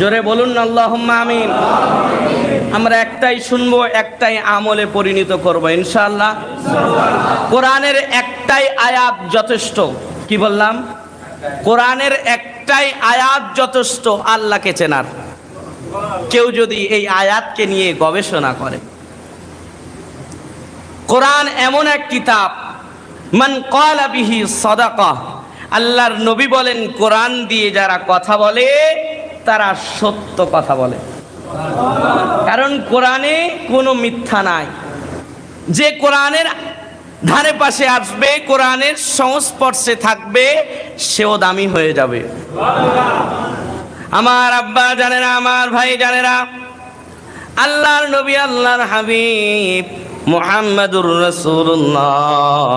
জোরে বলুন না আল্লাহুম্মা আমিন। আমরা একটাই শুনবো, একটাই আমলে পরিণত করব ইনশাআল্লাহ। কোরআনের একটাই আয়াত যথেষ্ট। কি বললাম? কোরআনের একটাই আয়াত যথেষ্ট আল্লাহকে চেনার। কেউ যদি এই আয়াতকে নিয়ে গবেষণা করে, কোরআন এমন এক কিতাব, মান ক্বালা বিহি সাদাকাহ, আল্লাহর নবী বলেন কোরআন দিয়ে যারা কথা বলে তারা সত্য কথা বলে। কারণ কোরআনে কোনো মিথ্যা নাই। যে কোরআনের ধারে পাশে আসবে, কোরআনের সংস্পর্শে থাকবে, সেও দামি হয়ে যাবে। আমার আব্বা জানেরা, আমার ভাই জানেরা, আল্লাহর নবী, আল্লাহর হাবিব মুহাম্মাদুর রাসূলুল্লাহ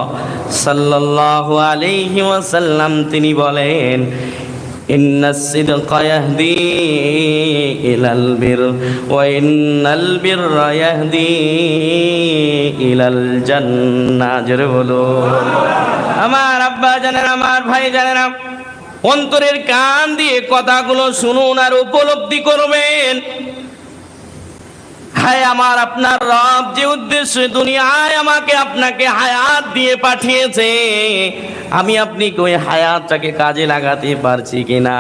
সাল্লাল্লাহু আলাইহি ওয়াসাল্লাম তিনি বলেন, ইন্নাস সিদকা ইয়াহদি ইলাল বির ওয়া ইন্নাল বিররা ইয়াহদি ইলাল জান্নাহ। জোরে বলো। আমার আব্বা জানেন, আমার ভাই জানেন, অন্তরের কান দিয়ে কথাগুলো শুনুন আর উপলব্ধি করবেন। হায় আমার আপনার রব যে উদ্দেশ্যে দুনিয়ায় আমাকে আপনাকে হায়াত দিয়ে পাঠিয়েছে, আমি আপনি ওই হায়াতটাকে কাজে লাগাতে পারছি কিনা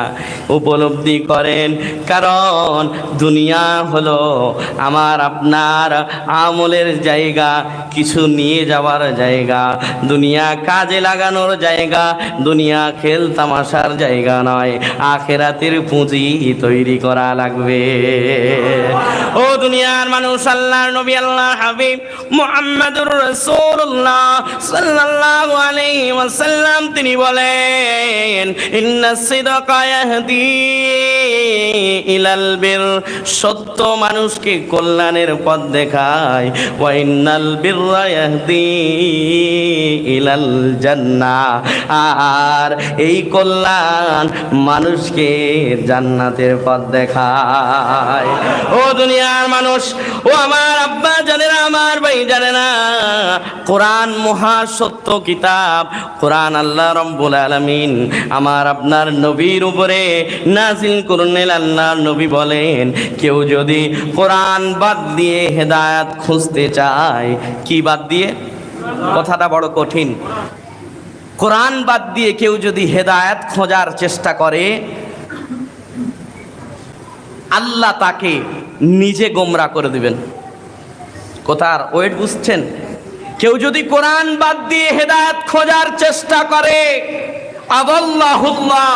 উপলব্ধি করেন। কারণ দুনিয়া হলো আমার আপনার আমলের জায়গা, কিছু নিয়ে যাওয়ার জায়গা, দুনিয়া কাজে লাগানোর জায়গা, দুনিয়া খেল তামাশার জায়গা নয়। আখিরাতের পুঁজি তৈরি করা লাগবে। ও দুনিয়ার মানুষ, আল্লাহর নবী, আল্লাহর হাবিব মুহাম্মাদুর রাসূলুল্লাহ সাল্লাল্লাহু আলাইহি ওয়াসাল্লাম তিনি বলেন, ইন্নাস সিদকা ইয়াহদি ইলাল বির, সত্য মানুষকে কল্যাণের পথ দেখায়, ওয়া ইন্নাল বিররা ইয়াহদি ইলাল জান্নাহ, আর এই কল্যাণ মানুষকে জান্নাতের পথ দেখায়। ও দুনিয়ার মানুষ, ও আমার আব্বা জানেনা, আমার ভাই জানেনা, কোরআন মহা সত্য কিতাব। কোরআন আল্লাহ রাব্বুল আলামিন আমার আপনার নবীর উপরে নাযিল করলেন। আল্লাহর নবী বলেন, কেউ যদি কোরআন বাদ দিয়ে হেদায়েত খুঁজতে চায়, কি বাদ দিয়ে? কথাটা বড় কঠিন। কোরআন বাদ দিয়ে কেউ যদি হেদায়েত খোঁজার চেষ্টা করে, আল্লাহ তাকে নিজে গোমরা করে দিবেন। কোথার ওয়েট বুঝছেন? কেউ যদি কোরআন বাদ দিয়ে হেদায়েত খোঁজার চেষ্টা করে, আদাল্লাহুল্লাহ,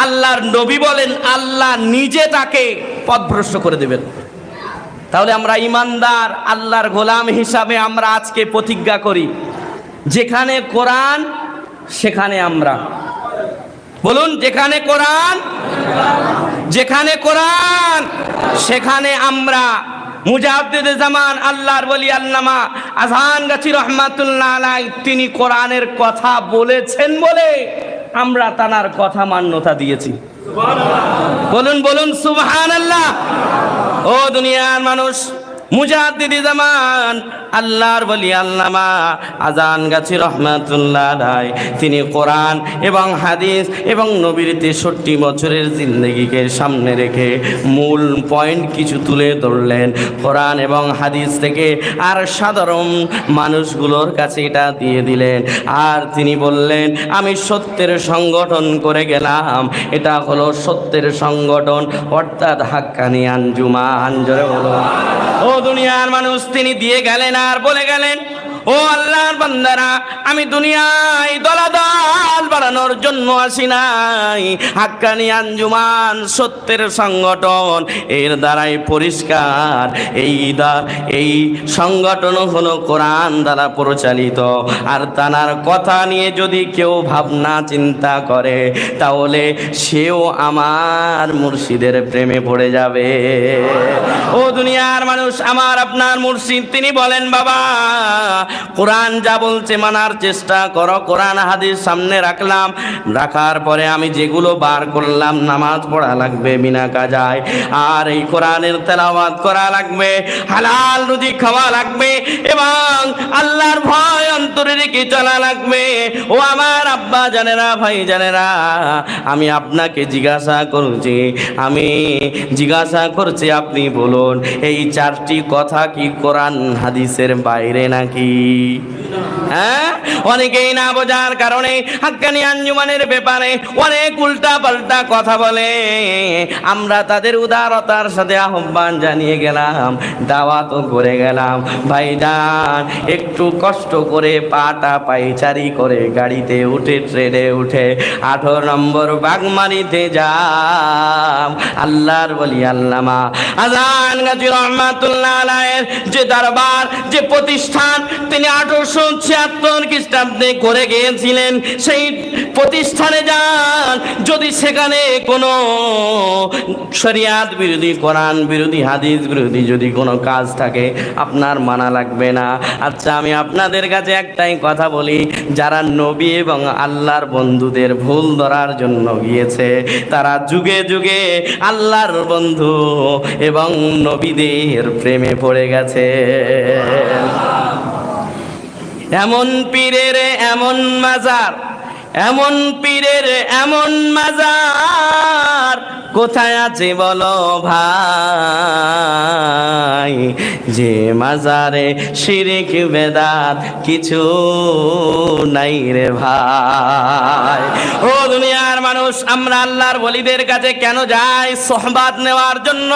আল্লাহর নবী বলেন আল্লাহ নিজে তাকে পথভ্রষ্ট করে দিবেন। তাহলে আমরা ইমানদার আল্লাহর গোলাম হিসাবে আমরা আজকে প্রতিজ্ঞা করি, যেখানে কোরআন সেখানে আমরা। বলুন, যেখানে কোরআন, যেখানে কোরআন সেখানে আমরা। মুজাদ্দিদে জামান আল্লাহর ওলি আল্লামা আজহানগাছি রহমাতুল্লাহ আলাইহি তিনি কোরআনের কথা বলেছেন বলে আমরা তানার কথা মান্যতা দিয়েছি। বলুন বলুন সুবহানাল্লাহ। ও দুনিয়ার মানুষ, মুজাদ্দিদে জামান আল্লাহর ওলি আল্লামা আজহানগাছি রহমাতুল্লাহ আলাইহি তিনি কোরআন এবং হাদিস এবং নবীর 63 বছরের জিন্দেগিকে সামনে রেখে মূল পয়েন্ট কিছু তুলে ধরলেন কোরআন এবং হাদিস থেকে, আর সাধারণ মানুষগুলোর কাছে এটা দিয়ে দিলেন। আর তিনি বললেন, আমি সত্যের সংগঠন করে গেলাম, এটা হলো সত্যের সংগঠন, অর্থাৎ হাক্কানি আঞ্জুমান। জোরে বলো। ও দুনিয়ার মানুষ, তিনি দিয়ে গেলেন আর বলে গেলেন, ও আল্লাহর বান্দারা, আমি দুনিয়ায় দলাদল বাড়ানোর জন্য আসি নাই। হাক্কানি আঞ্জুমান সত্যের সংগঠন, এর দ্বারাই পরিষ্কার। এই সংগঠন হলো কোরআন দ্বারা পরিচালিত। আর তানার কথা নিয়ে যদি কেউ ভাবনা চিন্তা করে, তাহলে সেও আমার মুর্শিদের প্রেমে পড়ে যাবে। ও দুনিয়ার মানুষ, আমার আপনার মুর্শিদ তিনি বলেন, বাবা কোরআন যা বলছে মানার চেষ্টা করো। কোরআন হাদিস সামনে রাখলাম, রাখার পরে আমি যেগুলো বার করলাম, নামাজ পড়া লাগবে বিনা কাজায়, আর এই কোরআনের তেলাওয়াত করা লাগবে, হালাল রুজি খাওয়া লাগবে, এবং আল্লাহর ভয় অন্তরে রেখে চলা লাগবে। ও আমার আব্বা জানেরা, ভাই জানেরা, আমি আপনাকে জিজ্ঞাসা করছি, আপনি বলুন এই চারটি কথা কি কোরআন হাদিসের বাইরে নাকি? হ্যাঁ, অনেকেই না বোঝার কারণে হাক্কানি আঞ্জুমানের ব্যাপারে অনেক উল্টা পাল্টা কথা বলে। আমরা তাদের উদারতার সাথে আহ্বান জানিয়ে গেলাম, দাওয়াতও করে গেলাম, ভাইজান একটু কষ্ট করে পাটা পাইচারি করে গাড়িতে উঠে, ট্রেনে উঠে 18 নম্বর বাগমারিতে যাম। আল্লাহর বলি আল্লামা আজান গাজী রহমাতুল্লাহ আলাইহির যে দরবার, যে প্রতিষ্ঠান তিনি 1876 খ্রিস্টাব্দে করে গিয়েছিলেন, সেই প্রতিষ্ঠানে যান। যদি সেখানে কোনো শরিয়াত বিরোধী, কোরআন বিরোধী, হাদিস বিরোধী যদি কোনো কাজ থাকে, আপনার মানা লাগবে না। আচ্ছা, আমি আপনাদের কাছে একটাই কথা বলি, যারা নবী এবং আল্লাহর বন্ধুদের ভুল ধরার জন্য গিয়েছে, তারা যুগে যুগে আল্লাহর বন্ধু এবং নবীদের প্রেমে পড়ে গেছে। এমন পীরের এমন মাজার, এমন পীরের এমন মাজার কোথায় আছে বলো ভাই? যে মাজারে শিরক বেদাত কিছু নাই রে ভাই। ও দুনিয়ার মানুষ, আমরা আল্লাহর ওলিদের কাছে কেন যাই? সোহবাত নেওয়ার জন্য।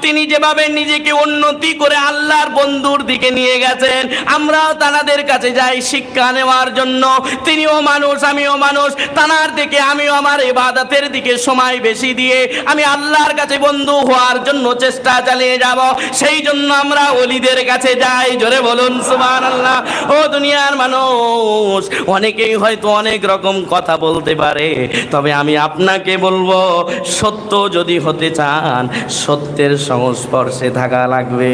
তিনি যেভাবে নিজেকে উন্নতি করে আল্লাহর বন্ধুর দিকে নিয়ে গেছেন, আমরাও তানাদের কাছে যাই শিক্ষা নেওয়ার জন্য। তিনিও মানুষ, আমিও মানুষ, তানার দিকে আমিও আমার ইবাদতের দিকে সময় বেশি দিয়ে আমি আল্লাহর কাছে বন্ধু হওয়ার জন্য চেষ্টা চালিয়ে যাব। সেই জন্য আমরা ওলিদের কাছে যাই। জোরে বলুন সুবহানাল্লাহ। ও দুনিয়ার মানুষ, অনেকেই হয়তো অনেক রকম কথা বলতে পারে, তবে আমি আপনাকে বলবো, সত্য যদি হতে চান, সত্যের সংস্পর্শে থাকা লাগবে।